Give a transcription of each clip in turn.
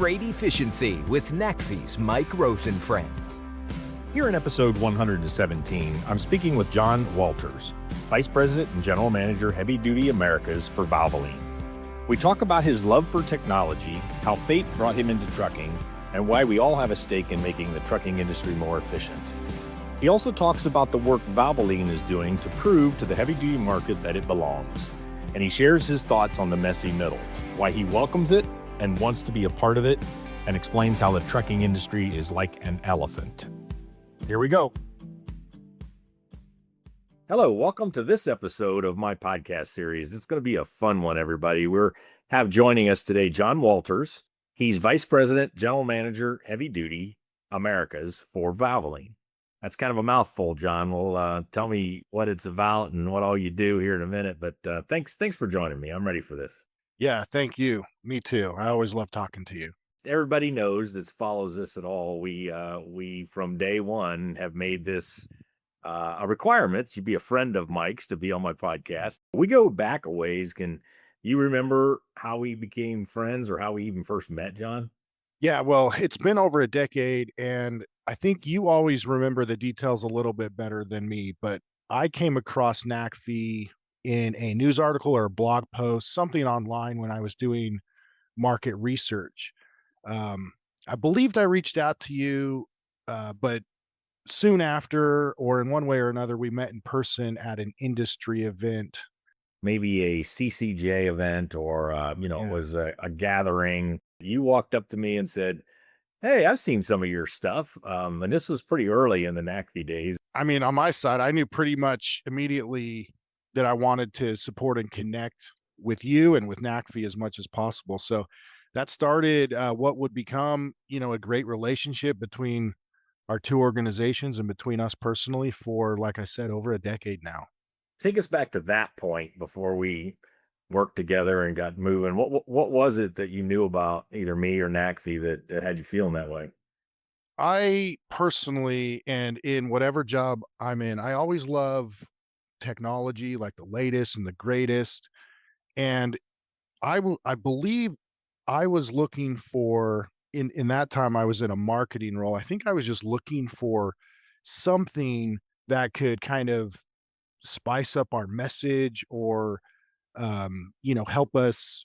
Freight Efficiency with NACFE's Mike Roth and Friends. Here in episode 117, I'm speaking with John Walters, Vice President and General Manager Heavy Duty Americas for Valvoline. We talk about his love for technology, how fate brought him into trucking, and why we all have a stake in making the trucking industry more efficient. He also talks about the work Valvoline is doing to prove to the heavy-duty market that it belongs. And he shares his thoughts on the messy middle, why he welcomes it and wants to be a part of it, and explains how the trucking industry is like an elephant. Here we go. Hello, welcome to this episode of my podcast series. It's going to be a fun one, everybody. Have joining us today John Walters. He's Vice President, General Manager, Heavy Duty Americas for Valvoline. That's kind of a mouthful, John. Well, tell me what it's about and what all you do here in a minute. But thanks for joining me. I'm ready for this. Yeah, thank you. Me too. I always love talking to you. Everybody knows that follows this at all. We from day one have made this a requirement. You be a friend of Mike's to be on my podcast. We go back a ways. Can you remember how we became friends or how we even first met, John? Yeah, well, it's been over a decade, and I think you always remember the details a little bit better than me, but I came across NACFE in a news article or a blog post, something online when I was doing market research. I believed I reached out to you, but soon after, or in one way or another, we met in person at an industry event. Maybe a CCJ event or, it was a gathering. You walked up to me and said, "Hey, I've seen some of your stuff." And this was pretty early in the NACFE days. I mean, on my side, I knew pretty much immediately that I wanted to support and connect with you and with NACFE as much as possible. So that started what would become, a great relationship between our two organizations and between us personally for, like I said, over a decade now. Take us back to that point before we worked together and got moving. What was it that you knew about either me or NACFE that had you feeling that way? I personally, and in whatever job I'm in, I always love technology, like the latest and the greatest. And I believe I was looking for in that time I was in a marketing role. I think I was just looking for something that could kind of spice up our message or help us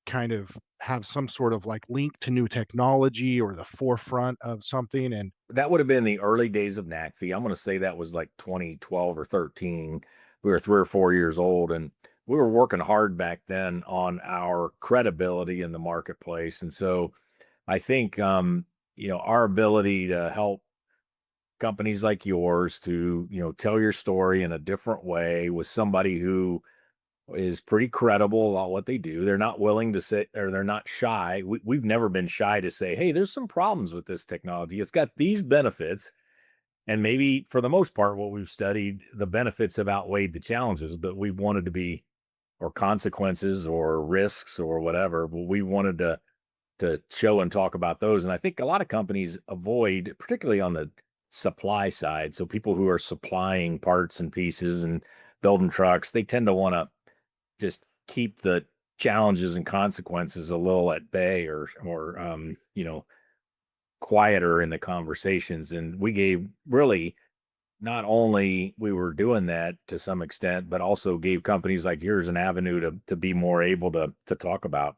kind of have some sort of like link to new technology or the forefront of something. And That would have been the early days of NACFE. I'm going to say that was like 2012 or 13. We were 3 or 4 years old, and we were working hard back then on our credibility in the marketplace. And so I think, our ability to help companies like yours to, tell your story in a different way with somebody who is pretty credible about what they do. They're not willing to say, or they're not shy. We've never been shy to say, "Hey, there's some problems with this technology. It's got these benefits." And maybe for the most part, what we've studied, the benefits have outweighed the challenges, but we wanted to be, or consequences or risks or whatever, but we wanted to show and talk about those. And I think a lot of companies avoid, particularly on the supply side. So people who are supplying parts and pieces and building trucks, they tend to want to just keep the challenges and consequences a little at bay or quieter in the conversations. And we gave really, not only we were doing that to some extent, but also gave companies like yours an avenue to be more able to talk about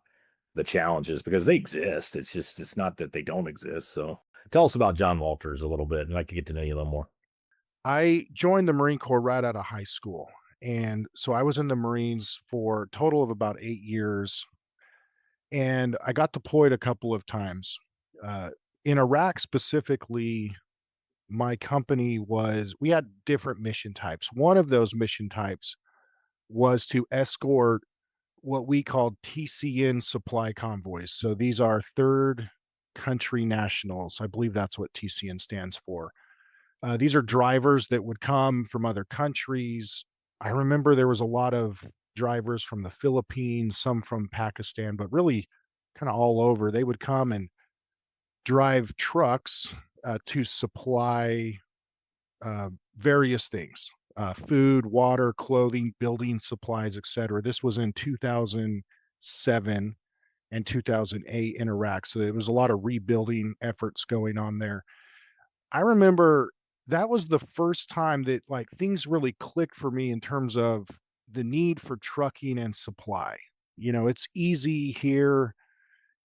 the challenges because they exist. It's not that they don't exist. So tell us about John Walters a little bit, and I'd like to get to know you a little more. I joined the Marine Corps right out of high school. And so I was in the Marines for a total of about 8 years. And I got deployed a couple of times. Uh, in Iraq specifically, my company we had different mission types. One of those mission types was to escort what we called TCN supply convoys. So these are third country nationals. I believe that's what TCN stands for. These are drivers that would come from other countries. I remember there was a lot of drivers from the Philippines, some from Pakistan, but really kind of all over. They would come and drive trucks to supply various things, food, water, clothing, building supplies, etc. This was in 2007. and 2008 in Iraq. So there was a lot of rebuilding efforts going on there. I remember that was the first time that like things really clicked for me in terms of the need for trucking and supply. It's easy here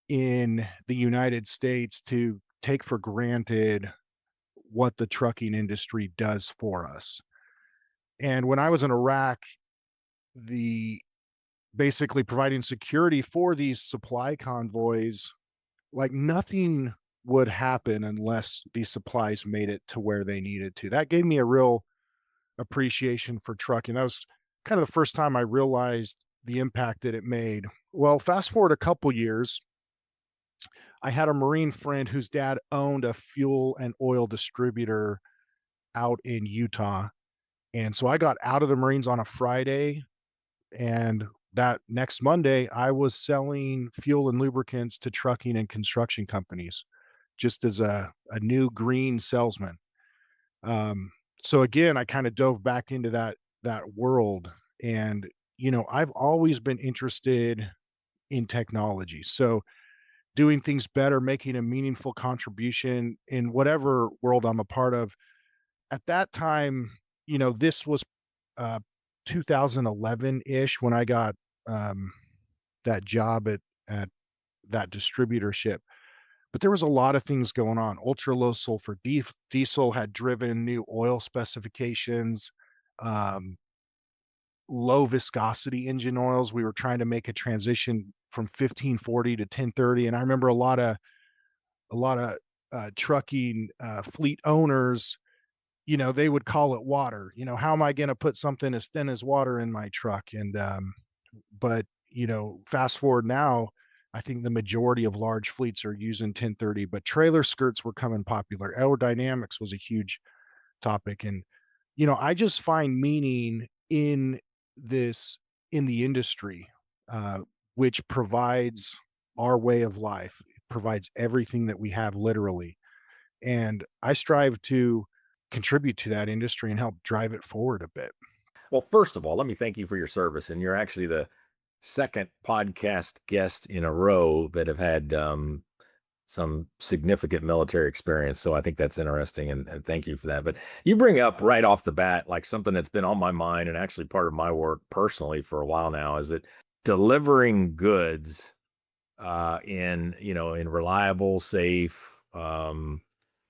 in the United States to take for granted what the trucking industry does for us. And when I was in Iraq, the basically providing security for these supply convoys, like nothing would happen unless these supplies made it to where they needed to. That gave me a real appreciation for trucking. That was kind of the first time I realized the impact that it made. Well, fast forward a couple years, I had a Marine friend whose dad owned a fuel and oil distributor out in Utah. And so I got out of the Marines on a Friday, and that next Monday, I was selling fuel and lubricants to trucking and construction companies just as a new green salesman. Um, so again, I kind of dove back into that world, and I've always been interested in technology. So doing things better, making a meaningful contribution in whatever world I'm a part of. At that time, this was uh 2011-ish when I got um that job at that distributorship. But there was a lot of things going on. Ultra low sulfur diesel had driven new oil specifications, um, low viscosity engine oils. We were trying to make a transition from 1540 to 1030. And I remember a lot of trucking fleet owners, they would call it water. How am I going to put something as thin as water in my truck? And but fast forward now, I think the majority of large fleets are using 1030, but trailer skirts were coming popular. Aerodynamics was a huge topic. And I just find meaning in this in the industry, uh, which provides our way of life, provides everything that we have literally. And I strive to contribute to that industry and help drive it forward a bit. Well, first of all, let me thank you for your service. And you're actually the second podcast guest in a row that have had some significant military experience. So I think that's interesting, and thank you for that. But you bring up right off the bat, like something that's been on my mind and actually part of my work personally for a while now, is that delivering goods in reliable, safe,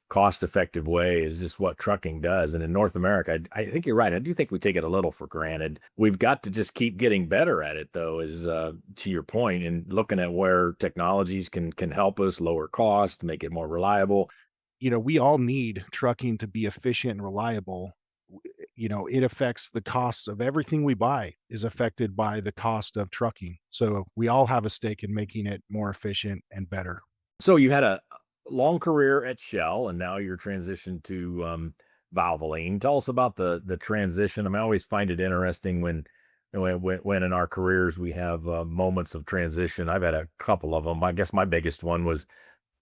cost-effective way is just what trucking does. And in North America, I think you're right. I do think we take it a little for granted. We've got to just keep getting better at it, though, is to your point, and looking at where technologies can help us lower cost, make it more reliable. We all need trucking to be efficient and reliable. It affects the costs of everything we buy is affected by the cost of trucking. So we all have a stake in making it more efficient and better. So you had a long career at Shell, and now you're transitioned to Valvoline. Tell us about the transition. I always find it interesting when in our careers we have moments of transition. I've had a couple of them. I guess my biggest one was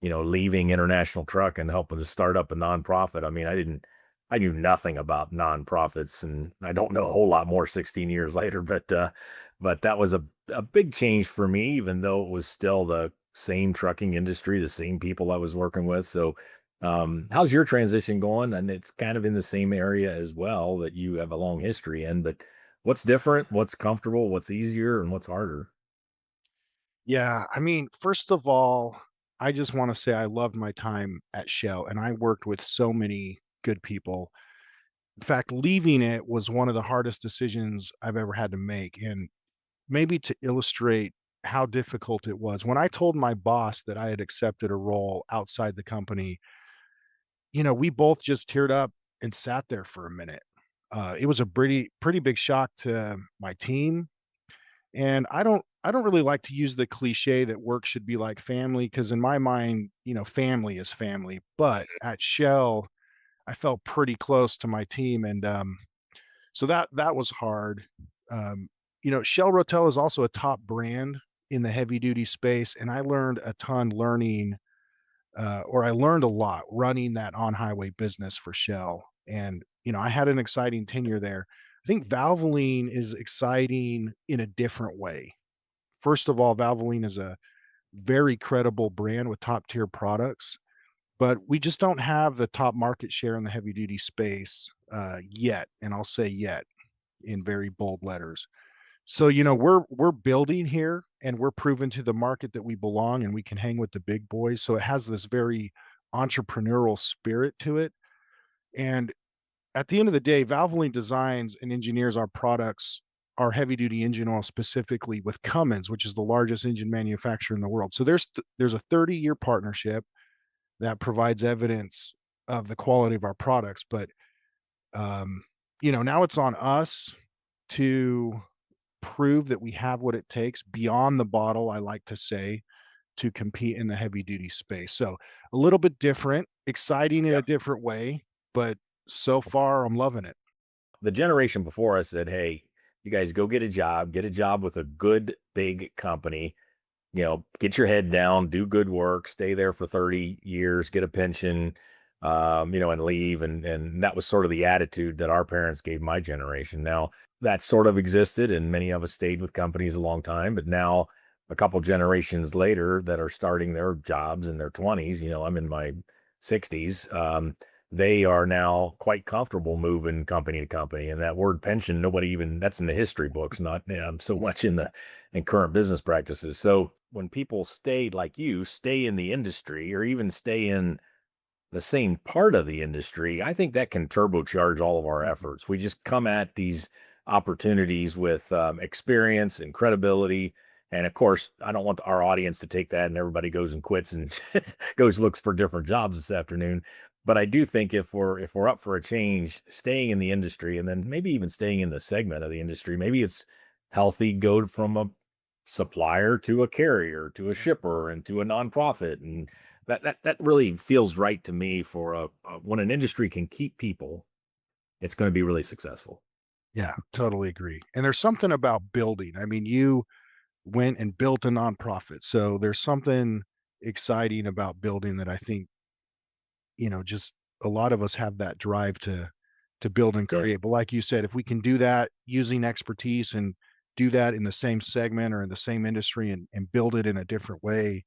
leaving International Truck and helping to start up a nonprofit. I knew nothing about nonprofits, and I don't know a whole lot more 16 years later, but that was a big change for me, even though it was still the same trucking industry, the same people I was working with. So, how's your transition going? And it's kind of in the same area as well that you have a long history in, but what's different, what's comfortable, what's easier, and what's harder? Yeah, first of all, I just want to say I loved my time at Shell and I worked with so many good people. In fact, leaving it was one of the hardest decisions I've ever had to make. And maybe to illustrate how difficult it was, when I told my boss that I had accepted a role outside the company, we both just teared up and sat there for a minute. It was a pretty big shock to my team. And I don't really like to use the cliche that work should be like family, because in my mind, family is family. But at Shell, I felt pretty close to my team, and so that was hard. Shell Rotel is also a top brand in the heavy duty space, and I learned a ton or I learned a lot running that on highway business for Shell. And I had an exciting tenure there. I think Valvoline is exciting in a different way. First of all, Valvoline is a very credible brand with top tier products, but we just don't have the top market share in the heavy duty space yet. And I'll say yet in very bold letters. So, we're building here and we're proving to the market that we belong and we can hang with the big boys. So it has this very entrepreneurial spirit to it. And at the end of the day, Valvoline designs and engineers our products, our heavy duty engine oil specifically with Cummins, which is the largest engine manufacturer in the world. So there's a 30-year partnership that provides evidence of the quality of our products. But um, now it's on us to prove that we have what it takes beyond the bottle, I like to say, to compete in the heavy duty space. So a little bit different, exciting in a different way, but so far I'm loving it. The generation before us said, "Hey, you guys go get a job with a good big company, get your head down, do good work, stay there for 30 years, get a pension, and leave." And that was sort of the attitude that our parents gave my generation. Now that sort of existed, and many of us stayed with companies a long time. But now, a couple generations later, that are starting their jobs in their 20s, I'm in my 60s. They are now quite comfortable moving company to company. And that word pension, nobody even, that's in the history books, not so much in current business practices. So when people stay like you, stay in the industry or even stay in the same part of the industry, I think that can turbocharge all of our efforts. We just come at these opportunities with experience and credibility. And of course, I don't want our audience to take that and everybody goes and quits and goes looks for different jobs this afternoon. But I do think if we're up for a change, staying in the industry and then maybe even staying in the segment of the industry, maybe it's healthy go from a supplier to a carrier to a shipper and to a nonprofit, and that really feels right to me for when an industry can keep people, it's going to be really successful. Yeah, totally agree. And there's something about building. I mean, you went and built a nonprofit. So there's something exciting about building that I think, just a lot of us have that drive to build and Yeah. create. But like you said, if we can do that using expertise and do that in the same segment or in the same industry and build it in a different way,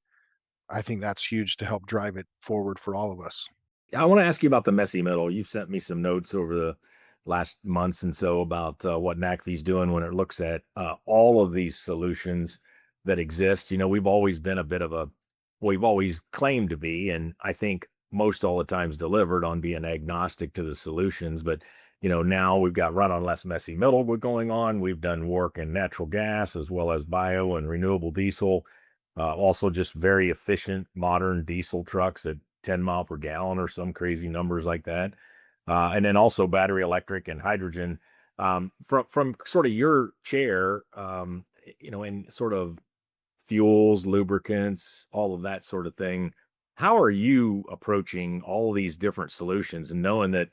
I think that's huge to help drive it forward for all of us. I want to ask you about the messy middle. You've sent me some notes over the last months and so about what NACFI's doing when it looks at all of these solutions that exist. We've always been a bit of a, we've always claimed to be, and I think most all the times delivered on being agnostic to the solutions. But now we've got run on less messy middle going on. We've done work in natural gas as well as bio and renewable diesel. Also, just very efficient modern diesel trucks at 10 mile per gallon or some crazy numbers like that. And then also battery electric and hydrogen. From sort of your chair, in sort of fuels, lubricants, all of that sort of thing. How are you approaching all these different solutions and knowing that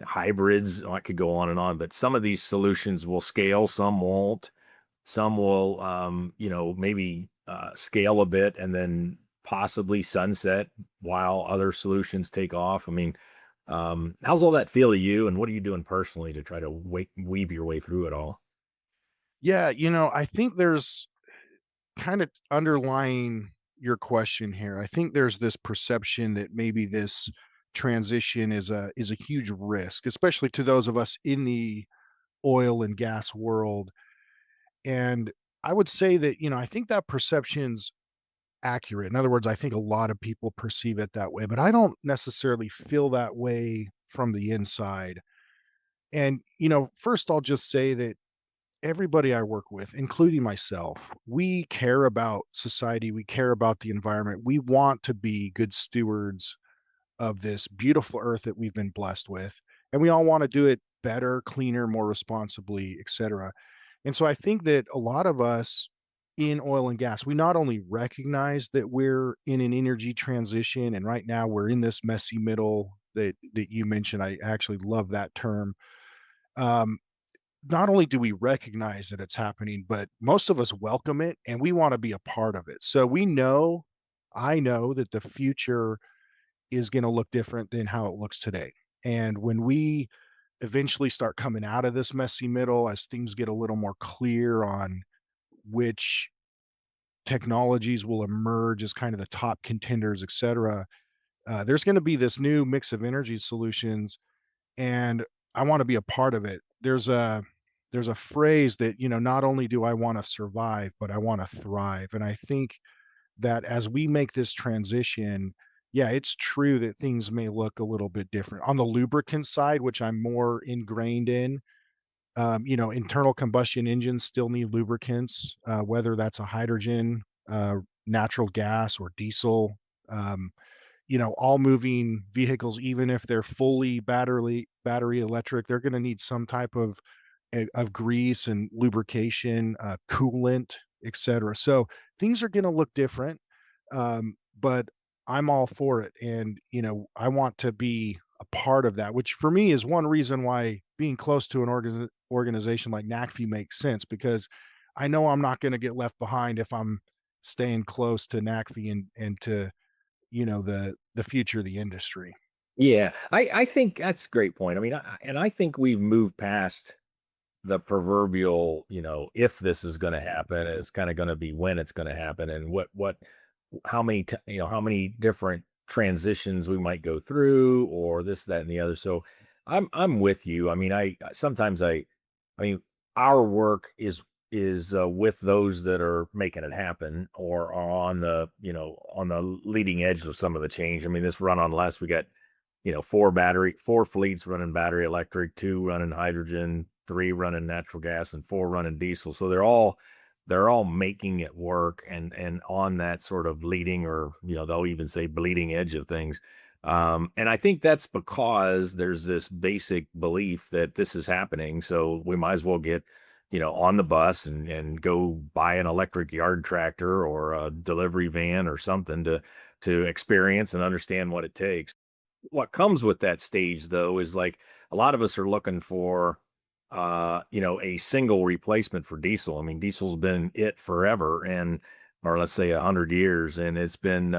hybrids, I could go on and on, but some of these solutions will scale, some won't. Some will, maybe scale a bit and then possibly sunset while other solutions take off. I mean, how's all that feel to you, and what are you doing personally to try to weave your way through it all? Yeah, I think there's kind of underlying your question here. I think there's this perception that maybe this transition is a huge risk, especially to those of us in the oil and gas world. And I would say that, I think that perception's accurate. In other words, I think a lot of people perceive it that way, but I don't necessarily feel that way from the inside. And, first I'll just say that everybody I work with, including myself, we care about society. We care about the environment. We want to be good stewards of this beautiful earth that we've been blessed with. And we all want to do it better, cleaner, more responsibly, et cetera. And so I think that a lot of us in oil and gas, we not only recognize that we're in an energy transition, and right now we're in this messy middle that you mentioned. I actually love that term. Um, not only do we recognize that it's happening, but most of us welcome it and we want to be a part of it. So I know that the future is going to look different than how it looks today. And when we eventually start coming out of this messy middle, as things get a little more clear on which technologies will emerge as kind of the top contenders, et cetera, there's going to be this new mix of energy solutions, and I want to be a part of it. There's a phrase that, not only do I want to survive, but I want to thrive. And I think that as we make this transition, yeah, it's true that things may look a little bit different. On the lubricant side, which I'm more ingrained in, internal combustion engines still need lubricants, whether that's a hydrogen, uh, natural gas, or diesel. Um, all moving vehicles, even if they're fully battery electric, they're going to need some type of grease and lubrication, coolant, etc. So things are going to look different, but I'm all for it, and I want to be a part of that. Which for me is one reason why being close to an organization like NACFE makes sense, because I know I'm not going to get left behind if I'm staying close to NACFE and to the future of the industry. Yeah, I think that's a great point. I mean, I think we've moved past the proverbial, if this is going to happen. It's kind of going to be when it's going to happen, and how many, how many different transitions we might go through, or this, that, and the other. So I'm with you. I mean, sometimes I mean, our work is with those that are making it happen, or are on the, on the leading edge of some of the change. I mean, this run on last, we got, four fleets running battery electric, two running hydrogen, three running natural gas, and four running diesel. So they're all making it work, and on that sort of leading, or they'll even say bleeding edge of things. And I think that's because there's this basic belief that this is happening. So we might as well get, on the bus and go buy an electric yard tractor or a delivery van or something to experience and understand what it takes. What comes with that stage, though, is like a lot of us are looking for a single replacement for diesel. I mean, diesel's been it forever, and or let's say 100 years, and it's been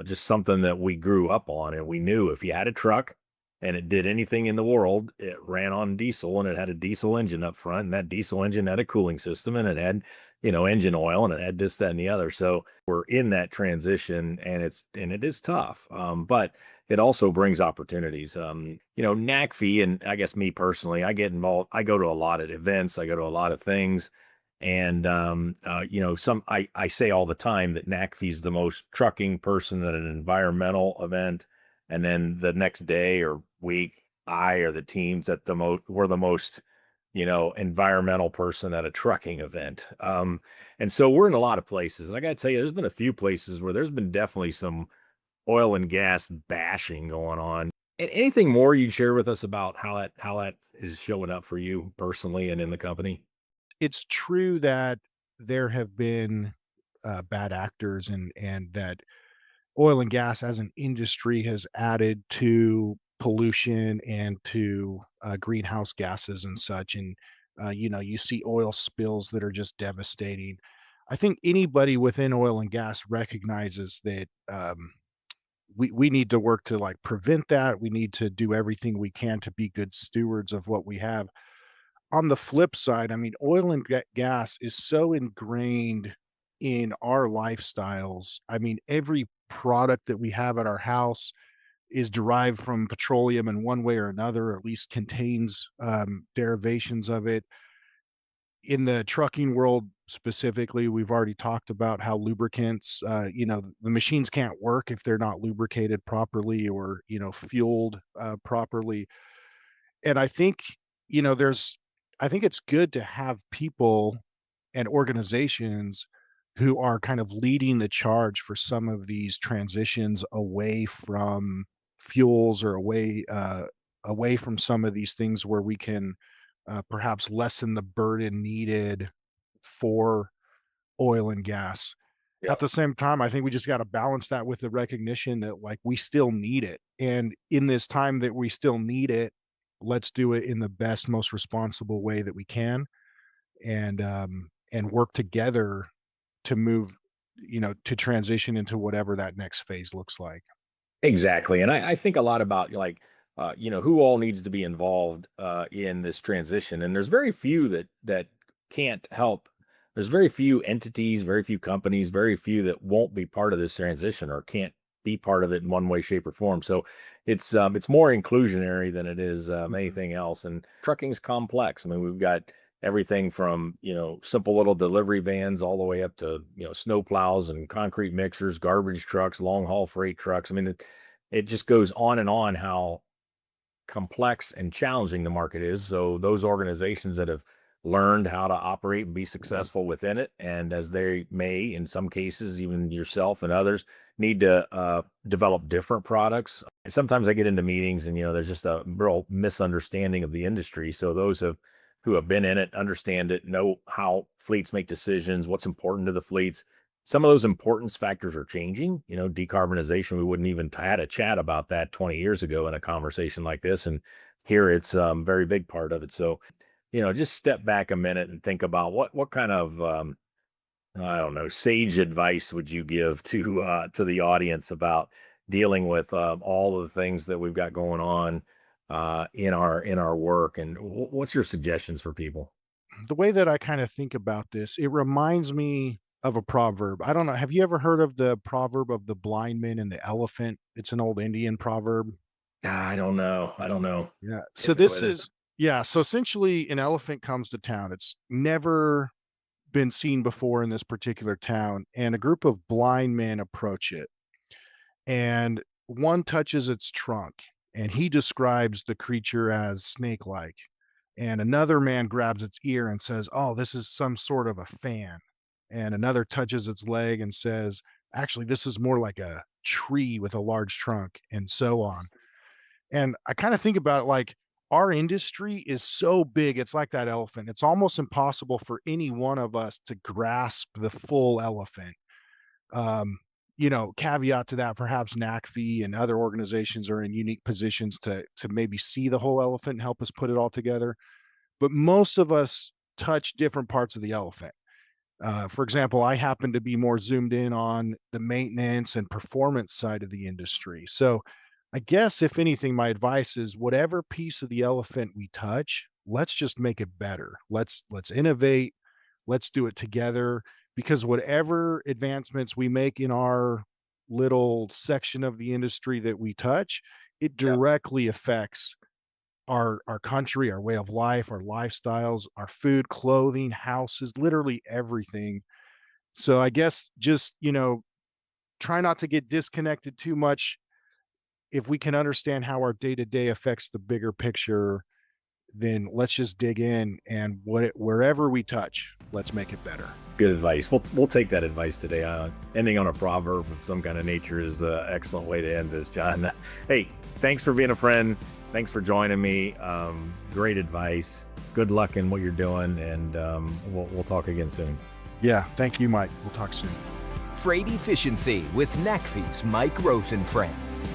just something that we grew up on, and we knew if you had a truck and it did anything in the world, it ran on diesel, and it had a diesel engine up front, and that diesel engine had a cooling system, and it had engine oil, and it had this, that, and the other. So we're in that transition, and it is tough, but it also brings opportunities. NACFE, and I guess me personally, I get involved. I go to a lot of events. I go to a lot of things. And, I say all the time that NACFE is the most trucking person at an environmental event. And then the next day or week, I or the teams at we're the most, environmental person at a trucking event. And so we're in a lot of places. And I got to tell you, there's been a few places where there's been definitely some oil and gas bashing going on. Anything more you'd share with us about how that is showing up for you personally and in the company? It's true that there have been bad actors, and that oil and gas as an industry has added to pollution and to greenhouse gases and such. And you see oil spills that are just devastating. I think anybody within oil and gas recognizes that we need to work to like prevent that. We need to do everything we can to be good stewards of what we have. On the flip side, I mean, oil and gas is so ingrained in our lifestyles. I mean, every product that we have at our house is derived from petroleum in one way or another, or at least contains derivations of it. In the trucking world specifically, we've already talked about how lubricants, the machines can't work if they're not lubricated properly, or fueled properly. And I think, there's I think it's good to have people and organizations who are kind of leading the charge for some of these transitions away from fuels, or away from some of these things where we can perhaps lessen the burden needed for oil and gas. Yeah. At the same time, I think we just got to balance that with the recognition that like we still need it. And in this time that we still need it, let's do it in the best, most responsible way that we can, and work together to move, to transition into whatever that next phase looks like. Exactly. And I think a lot about like, who all needs to be involved in this transition. And there's very few that can't help. there's very few entities, very few companies, very few that won't be part of this transition or can't be part of it in one way, shape, or form. So it's more inclusionary than it is Mhm. anything else. And trucking's complex. I mean, we've got everything from simple little delivery vans all the way up to snow plows and concrete mixers, garbage trucks, long haul freight trucks. I mean, it just goes on and on how complex and challenging the market is. So those organizations that have learned how to operate and be successful within it, and as they may, in some cases, even yourself and others, need to develop different products. Sometimes I get into meetings and there's just a real misunderstanding of the industry. So those who have been in it, understand it, know how fleets make decisions, what's important to the fleets. Some of those importance factors are changing. Decarbonization, we wouldn't even had a chat about that 20 years ago in a conversation like this. And here it's a very big part of it. So, just step back a minute and think about what kind of, I don't know, sage advice would you give to the audience about dealing with all of the things that we've got going on in our work, and what's your suggestions for people? The way that I kind of think about this, it reminds me of a proverb. I don't know. Have you ever heard of the proverb of the blind man and the elephant? It's an old Indian proverb. I don't know. I don't know. Yeah. So If it this was, is, yeah. So essentially, an elephant comes to town. It's never been seen before in this particular town, and a group of blind men approach it. And one touches its trunk, and he describes the creature as snake like. And another man grabs its ear and says, "Oh, this is some sort of a fan." And another touches its leg and says, "Actually, this is more like a tree with a large trunk," and so on. And I kind of think about it like our industry is so big, it's like that elephant. It's almost impossible for any one of us to grasp the full elephant. Um, caveat to that, perhaps NACFE and other organizations are in unique positions to maybe see the whole elephant and help us put it all together. But most of us touch different parts of the elephant. For example, I happen to be more zoomed in on the maintenance and performance side of the industry. So, I guess if anything, my advice is whatever piece of the elephant we touch, let's just make it better. Let's innovate. Let's do it together because whatever advancements we make in our little section of the industry that we touch, it yeah, directly affects our country, our way of life, our lifestyles, our food, clothing, houses, literally everything. So I guess just, try not to get disconnected too much. If we can understand how our day-to-day affects the bigger picture, then let's just dig in and wherever we touch, let's make it better. good advice. We'll take that advice today. Ending on a proverb of some kind of nature is an excellent way to end this, John. Hey, thanks for being a friend. Thanks for joining me. Great advice. Good luck in what you're doing, and we'll talk again soon. Yeah, thank you, Mike. We'll talk soon. Freight Efficiency with NACFE's Mike Roth and Friends.